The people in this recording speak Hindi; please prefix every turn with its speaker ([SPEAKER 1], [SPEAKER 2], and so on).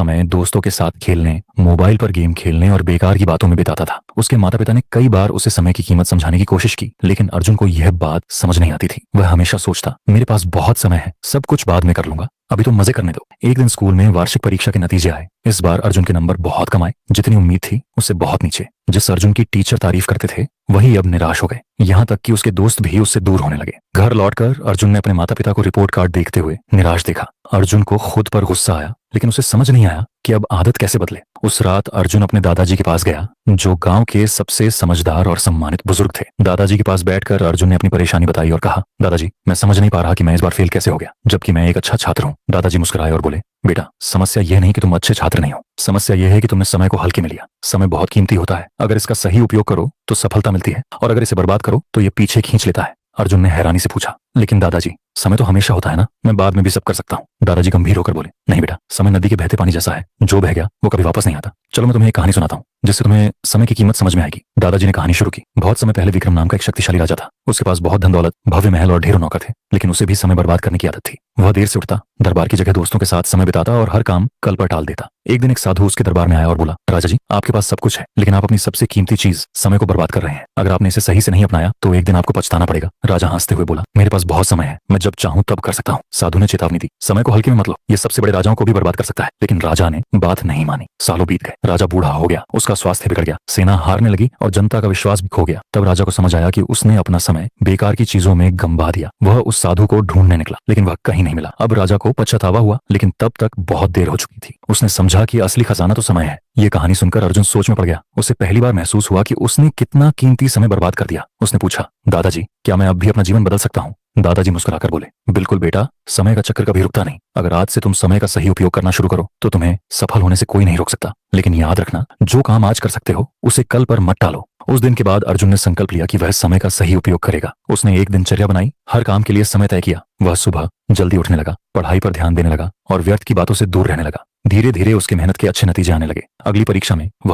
[SPEAKER 1] समय दोस्तों के साथ खेलने, मोबाइल पर गेम खेलने और बेकार की बातों में बिताता था। उसके माता पिता ने कई बार उसे समय की कीमत समझाने की कोशिश की, लेकिन अर्जुन को यह बात समझ नहीं आती थी। वह हमेशा सोचता, मेरे पास बहुत समय है, सब कुछ बाद में कर लूंगा, अभी तो मजे करने दो। एक दिन स्कूल में वार्षिक परीक्षा के नतीजे आए। इस बार अर्जुन के नंबर बहुत कम आए, जितनी उम्मीद थी उससे बहुत नीचे। जिस अर्जुन की टीचर तारीफ करते थे वही अब निराश हो गए, यहाँ तक कि उसके दोस्त भी उससे दूर होने लगे। घर लौटकर अर्जुन ने अपने माता पिता को रिपोर्ट कार्ड देखते हुए निराश देखा। अर्जुन को खुद पर गुस्सा आया, लेकिन उसे समझ नहीं आया कि अब आदत कैसे बदले। उस रात अर्जुन अपने दादाजी के पास गया, जो गांव के सबसे समझदार और सम्मानित बुजुर्ग थे। दादाजी के पास बैठकर अर्जुन ने अपनी परेशानी बताई और कहा, दादाजी, मैं समझ नहीं पा रहा कि मैं इस बार फेल कैसे हो गया, जबकि मैं एक अच्छा छात्र हूँ। दादाजी मुस्कुराए और बोले, बेटा, समस्या यह नहीं कि तुम अच्छे छात्र नहीं हो, समस्या यह है कि तुमने समय को हल्के में लिया। समय बहुत कीमती होता है, अगर इसका सही उपयोग करो तो सफलता मिलती है, और अगर इसे बर्बाद करो तो ये पीछे खींच लेता है। अर्जुन ने हैरानी से पूछा, लेकिन दादाजी, समय तो हमेशा होता है ना, मैं बाद में भी सब कर सकता हूँ। दादाजी गंभीर होकर बोले, नहीं बेटा, समय नदी के बहते पानी जैसा है, जो बह गया वो कभी वापस नहीं आता। चलो मैं तुम्हें एक कहानी सुनाता हूँ, जिससे तुम्हें समय की कीमत समझ में आएगी। दादाजी ने कहानी शुरू की। बहुत समय पहले विक्रम नाम का एक शक्तिशाली राजा था। उसके पास बहुत धन दौलत, भव्य महल और ढेरों नौकर थे, लेकिन उसे भी समय बर्बाद करने की आदत थी। वह देर से उठता, दरबार की जगह दोस्तों के साथ समय बिताता और हर काम कल पर टाल देता। एक दिन एक साधु उसके दरबार में आया और बोला, राजा जी, आपके पास सब कुछ है, लेकिन आप अपनी सबसे कीमती चीज समय को बर्बाद कर रहे हैं। अगर आपने इसे सही से नहीं अपनाया तो एक दिन आपको पछताना पड़ेगा। राजा हंसते हुए बोला, मेरे पास बहुत समय है, मैं जब चाहूं तब कर सकता हूँ। साधु ने चेतावनी दी, समय को हल्के में मत लो, ये सबसे बड़े राजाओं को भी बर्बाद कर सकता है। लेकिन राजा ने बात नहीं मानी। सालों बीत गए, राजा बूढ़ा हो गया, उसका स्वास्थ्य बिगड़ गया, सेना हारने लगी और जनता का विश्वास भी खो गया। तब राजा को समझ आया कि उसने अपना समय बेकार की चीजों में गंवा दिया। वह उस साधु को ढूंढने निकला, लेकिन वह कहीं नहीं मिला। अब राजा को पछतावा हुआ, लेकिन तब तक बहुत देर हो चुकी थी। उसने समझा कि असली खजाना तो समय है। ये कहानी सुनकर अर्जुन सोच में पड़ गया। उसे पहली बार महसूस हुआ कि उसने कितना कीमती समय बर्बाद कर दिया। उसने पूछा, दादाजी, क्या मैं अब भी अपना जीवन बदल सकता हूँ? दादाजी मुस्कुराकर बोले, बिल्कुल बेटा, समय का चक्कर कभी रुकता नहीं। अगर आज से तुम समय का सही उपयोग करना शुरू करो तो तुम्हें सफल होने से कोई नहीं रोक सकता। लेकिन याद रखना, जो काम आज कर सकते हो उसे कल पर मत टालो। उस दिन के बाद अर्जुन ने संकल्प लिया कि वह समय का सही उपयोग करेगा। उसने एक दिनचर्या बनाई, हर काम के लिए समय तय किया। वह सुबह जल्दी उठने लगा, पढ़ाई पर ध्यान देने लगा और व्यर्थ की बातों से दूर रहने लगा। धीरे धीरे उसकी मेहनत के अच्छे नतीजे आने लगे। अगली परीक्षा में